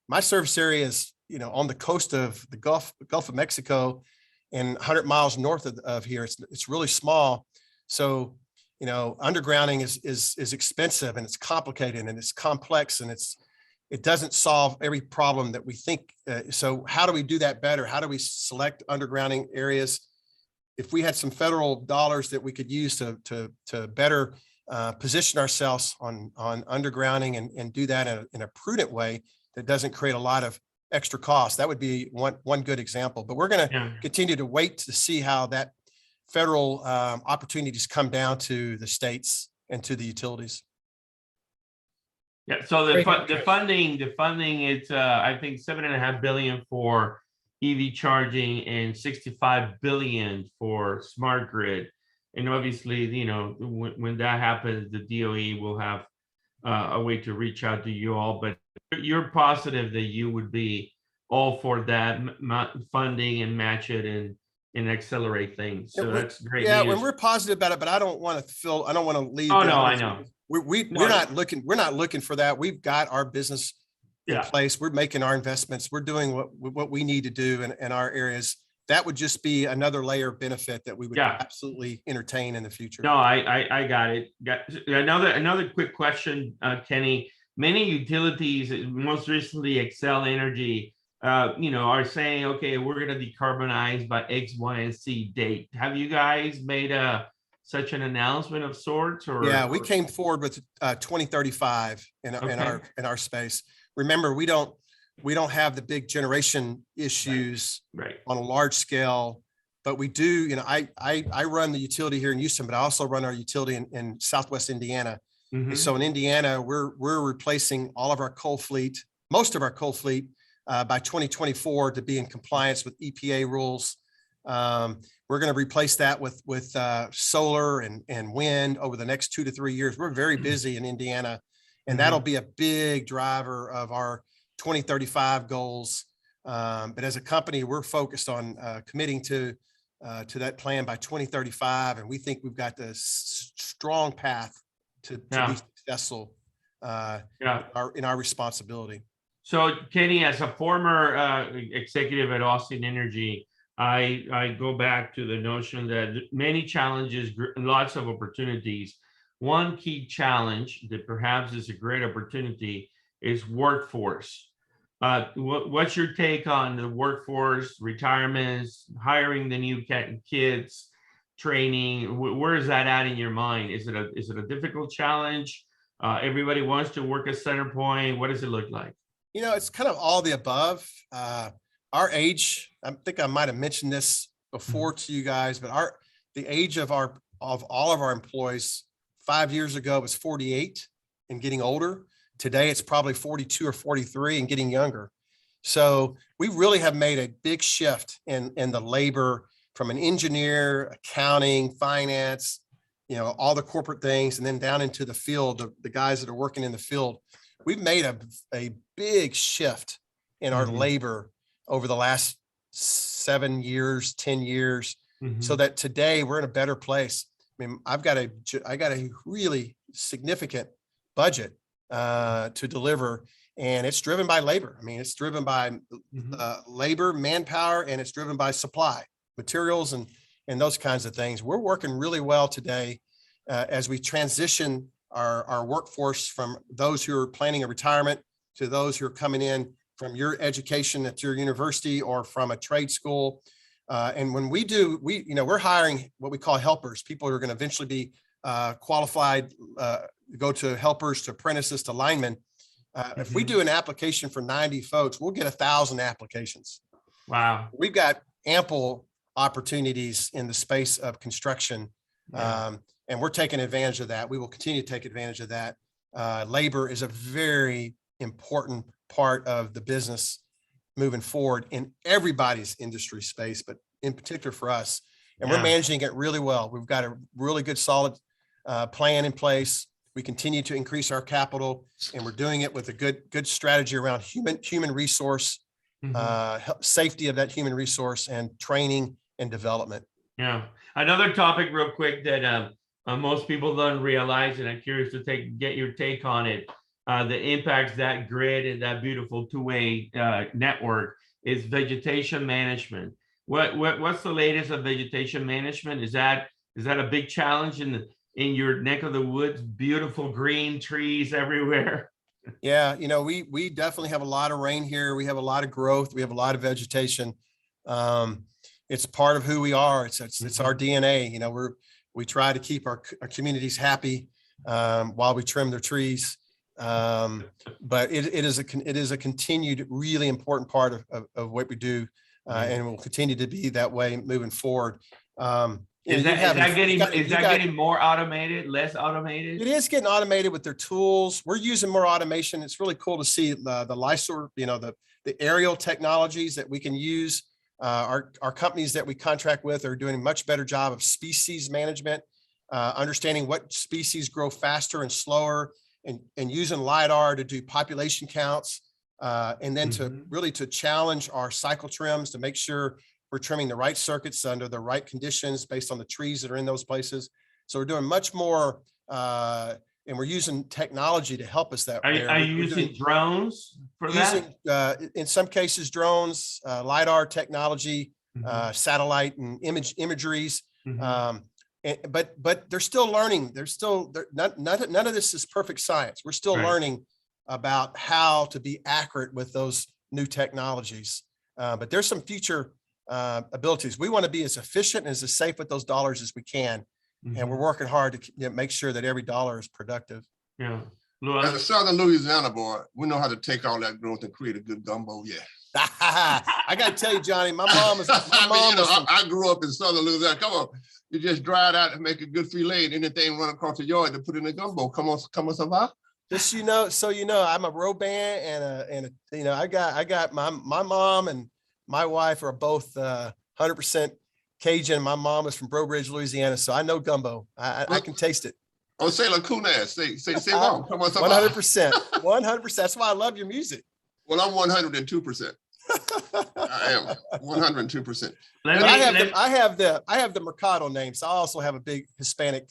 My service area is on the coast of the Gulf of Mexico and 100 miles north of here. It's really small. So undergrounding is expensive and it's complicated and it's complex and it doesn't solve every problem that we think. So how do we do that better? How do we select undergrounding areas? If we had some federal dollars that we could use to better position ourselves on undergrounding and do that in a prudent way that doesn't create a lot of extra costs, that would be one good example. But we're going to continue to wait to see how that federal opportunities come down to the states and to the utilities. Yeah. So the funding, it's I think $7.5 billion for EV charging and $65 billion for smart grid. And obviously, when that happens, the DOE will have a way to reach out to you all. But you're positive that you would be all for that funding and match it and accelerate things. So that's great. Yeah, news. when we're positive about it, but I don't want to leave. Oh, no, I know. We're not looking for that. We've got our business in place. We're making our investments. We're doing what we need to do in our areas. That would just be another layer of benefit that we would absolutely entertain in the future. No, I got it. Another quick question, Kenny. Many utilities, most recently Xcel Energy, are saying, okay, we're going to decarbonize by X, Y, and Z date. Have you guys made such an announcement of sorts? Or yeah, we came forward with 2035 in our space. Remember, we don't have the big generation issues on a large scale, but we do. I run the utility here in Houston, but I also run our utility in Southwest Indiana. Mm-hmm. So in Indiana, we're replacing all of our coal fleet, most of our coal fleet, by 2024 to be in compliance with EPA rules. We're going to replace that with solar and wind over the next 2 to 3 years. We're very busy in Indiana, and that'll be a big driver of our 2035 goals. But as a company, we're focused on committing to that plan by 2035, and we think we've got the strong path to be successful in our responsibility. So Kenny, as a former executive at Austin Energy, I go back to the notion that many challenges, lots of opportunities. One key challenge that perhaps is a great opportunity is workforce. What's your take on the workforce, retirements, hiring the new kids, training? Where is that at in your mind? Is it a difficult challenge? Everybody wants to work at Centerpoint. What does it look like? It's kind of all the above. Our age, I think I might have mentioned this before to you guys, but the age of all of our employees 5 years ago was 48 and getting older. Today, it's probably 42 or 43 and getting younger. So we really have made a big shift in the labor from an engineer, accounting, finance, all the corporate things, and then down into the field, the guys that are working in the field. We've made a big shift in our labor over the last 7 years, 10 years, so that today we're in a better place. mean, I got a really significant budget to deliver, and it's driven by labor. I mean, it's driven by labor, manpower, and it's driven by supply, materials, and those kinds of things. We're working really well today as we transition our workforce from those who are planning a retirement to those who are coming in from your education at your university or from a trade school. And when we do, we're hiring what we call helpers, people who are going to eventually be qualified, go to helpers, to apprentices, to linemen. If we do an application for 90 folks, we'll get 1,000 applications. Wow. We've got ample opportunities in the space of construction. And we're taking advantage of that. We will continue to take advantage of that. Labor is a very important part of the business moving forward in everybody's industry space, but in particular for us. And we're managing it really well. We've got a really good, solid plan in place. We continue to increase our capital, and we're doing it with a good strategy around human resource, safety of that human resource, and training and development. Yeah. Another topic real quick that most people don't realize, and I'm curious to get your take on it. The impacts that grid and that beautiful two-way network is vegetation management. What's the latest of vegetation management? Is that a big challenge in your neck of the woods? Beautiful green trees everywhere. Yeah, we definitely have a lot of rain here. We have a lot of growth. We have a lot of vegetation. It's part of who we are. It's our DNA. We try to keep our communities happy while we trim their trees. But it is a continued really important part of what we do, and will continue to be that way moving forward. Is that getting more automated, less automated? It is getting automated with their tools. We're using more automation. It's really cool to see the LISOR, the aerial technologies that we can use. Our companies that we contract with are doing a much better job of species management, understanding what species grow faster and slower, and using LIDAR to do population counts, and then to challenge our cycle trims to make sure we're trimming the right circuits under the right conditions based on the trees that are in those places. So we're doing much more, and we're using technology to help us that way. Are you using drones for that? In some cases, drones, LIDAR technology, satellite and imageries. But they're still learning. None of this is perfect science. We're still learning about how to be accurate with those new technologies. But there's some future abilities. We want to be as efficient and as safe with those dollars as we can. And we're working hard to make sure that every dollar is productive. Yeah. As a Southern Louisiana boy, we know how to take all that growth and create a good gumbo. Yeah. I got to tell you, Johnny, I grew up in Southern Louisiana. Come on. You just dry it out and make a good filet, and anything run across the yard to put in a gumbo. Come on, Savannah. Just I'm a Roban and I got my mom and my wife are both 100% Cajun. My mom is from Breaux Bridge, Louisiana, so I know gumbo. I can taste it. Oh, say la Kunas. Say mom. Come on, 100%. 100%. That's why I love your music. Well, I'm 102%. I am 102%. I have the Mercado name, so I also have a big Hispanic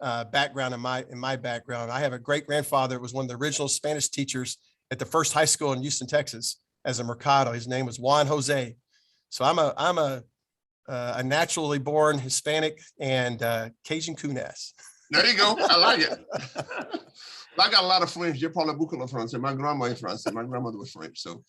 background in my background. I have a great grandfather who was one of the original Spanish teachers at the first high school in Houston, Texas, as a Mercado. His name was Juan Jose. So I'm a naturally born Hispanic and Cajun Kunas. There you go. I like it. I got a lot of French. You're probably Bucala French. My grandma is French. My grandmother was French. So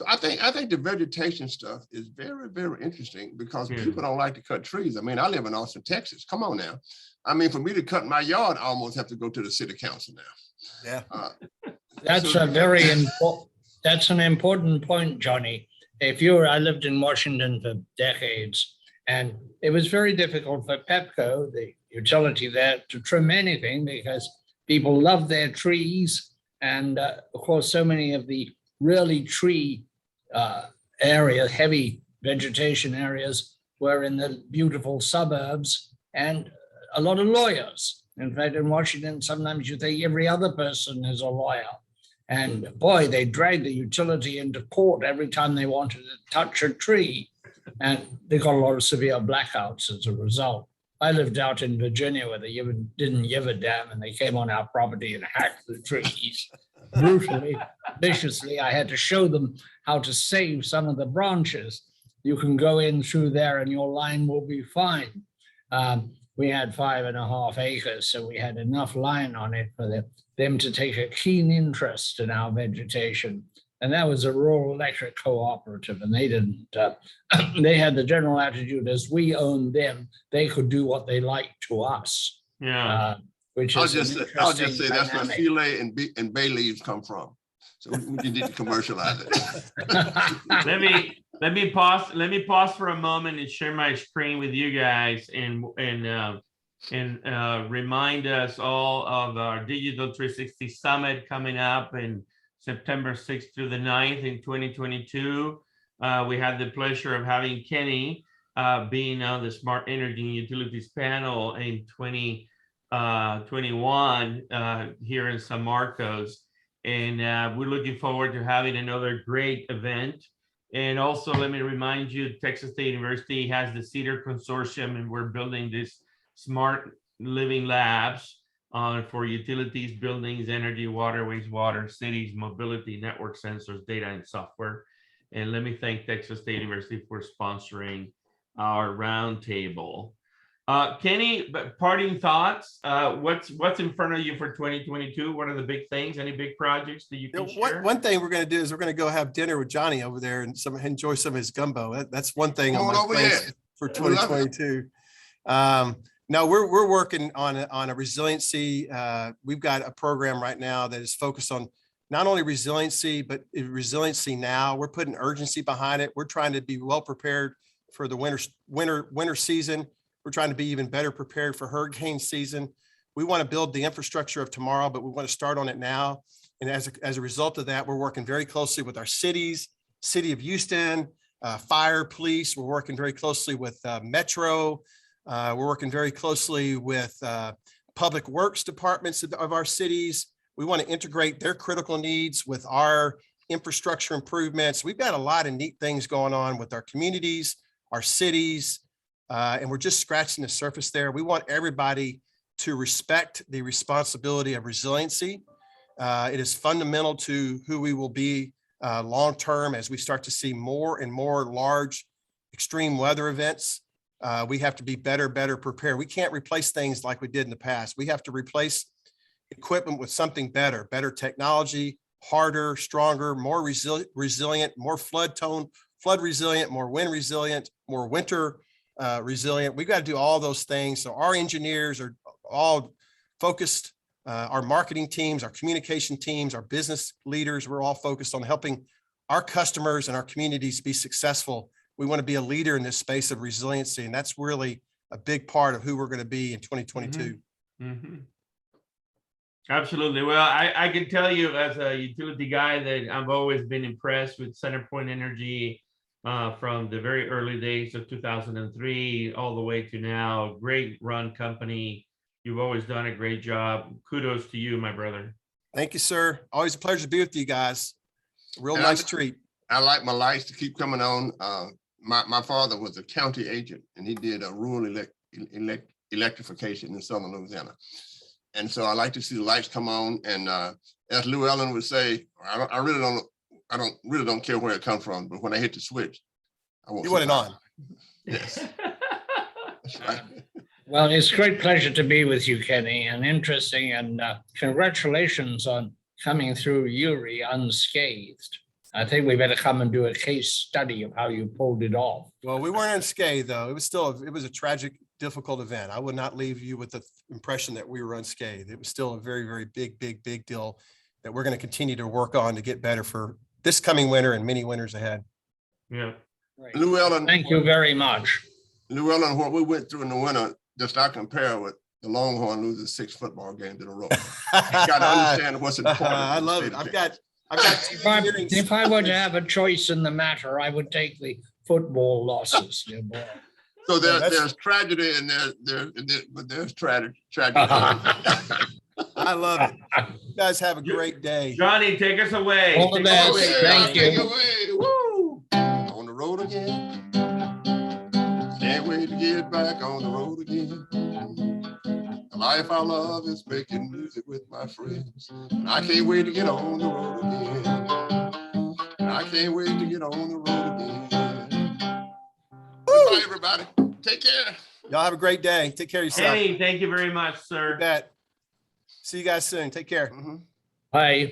I think the vegetation stuff is very, very interesting because people don't like to cut trees. I mean, I live in Austin, Texas. Come on now. I mean, for me to cut my yard, I almost have to go to the city council now. Yeah. That's an important point, Johnny. I lived in Washington for decades, and it was very difficult for Pepco, the utility there, to trim anything because people love their trees. And of course, so many of the really tree areas, heavy vegetation areas, were in the beautiful suburbs and a lot of lawyers. In fact, in Washington, sometimes you think every other person is a lawyer. And boy, they dragged the utility into court every time they wanted to touch a tree. And they got a lot of severe blackouts as a result. I lived out in Virginia where they didn't give a damn, and they came on our property and hacked the trees brutally, viciously. I had to show them how to save some of the branches. You can go in through there and your line will be fine. We had 5.5 acres, so we had enough line on it for them to take a keen interest in our vegetation. And that was a rural electric cooperative, and they didn't, they had the general attitude as we owned them, they could do what they liked to us. Yeah. Which I'll is just say that's where dynamic. filet and bay leaves come from. So you need to commercialize it. Let me pause for a moment and share my screen with you guys and remind us all of our Digital 360 Summit coming up in September 6th through the 9th in 2022. We had the pleasure of having Kenny being on the Smart Energy and Utilities panel in 2021 here in San Marcos. And we're looking forward to having another great event. And also, let me remind you, Texas State University has the CIEDAR Consortium, and we're building this smart living labs for utilities, buildings, energy, water, wastewater, cities, mobility, network sensors, data, and software. And let me thank Texas State University for sponsoring our roundtable. Kenny, parting thoughts. What's in front of you for 2022? What are the big things? Any big projects that you can share? One thing we're going to do is we're going to go have dinner with Johnny over there and enjoy some of his gumbo. That's one thing on my plans for 2022. No, we're working on a resiliency. We've got a program right now that is focused on not only resiliency, but resiliency now. We're putting urgency behind it. We're trying to be well prepared for the winter season. We're trying to be even better prepared for hurricane season. We want to build the infrastructure of tomorrow, but we want to start on it now. And as a result of that, we're working very closely with our cities, City of Houston, fire, police. We're working very closely with Metro. We're working very closely with public works departments of our cities. We want to integrate their critical needs with our infrastructure improvements. We've got a lot of neat things going on with our communities, our cities, and we're just scratching the surface there. We want everybody to respect the responsibility of resiliency. It is fundamental to who we will be long-term as we start to see more and more large extreme weather events. We have to be better prepared. We can't replace things like we did in the past. We have to replace equipment with something better technology, harder, stronger, more resilient, more flood resilient, more wind resilient, more winter resilient. We've got to do all those things. So our engineers are all focused, our marketing teams, our communication teams, our business leaders, we're all focused on helping our customers and our communities be successful. We want to be a leader in this space of resiliency, and that's really a big part of who we're going to be in 2022. Mm-hmm. Absolutely. Well, I can tell you as a utility guy that I've always been impressed with Centerpoint Energy from the very early days of 2003 all the way to now. Great run company. You've always done a great job. Kudos to you, my brother. Thank you, sir. Always a pleasure to be with you guys. Real nice treat. I like my lights to keep coming on. My father was a county agent, and he did a rural electrification in southern Louisiana. And so I like to see the lights come on. And as Llewelyn would say, I really don't care where it comes from, but when I hit the switch, I want. You want it on. Yes. That's right. Well, it's a great pleasure to be with you, Kenny, and interesting. And congratulations on coming through Uri unscathed. I think we better come and do a case study of how you pulled it off. Well, we weren't unscathed, though. It was a tragic, difficult event. I would not leave you with the impression that we were unscathed. It was still a very, very big deal that we're going to continue to work on to get better for this coming winter and many winters ahead. Yeah. Right. Llewelyn, thank you very much. Llewelyn, what we went through in the winter does not compare with the Longhorn losing 6 football games in a row. You got to understand what's important. I love it. I've got if I were to have a choice in the matter, I would take the football losses. So there's tragedy and there's tragedy. I love it. You guys have a great day. Johnny, take us away. All the best. Thank you. Woo! On the road again. Can't wait to get get back on the road again. The life I love is making music with my friends. And I can't wait to get on the road again. And I can't wait to get on the road again. Goodbye, everybody. Take care. Y'all have a great day. Take care of yourself. Hey, thank you very much, You sir. bet. See you guys soon. Take care. Mhm. Bye.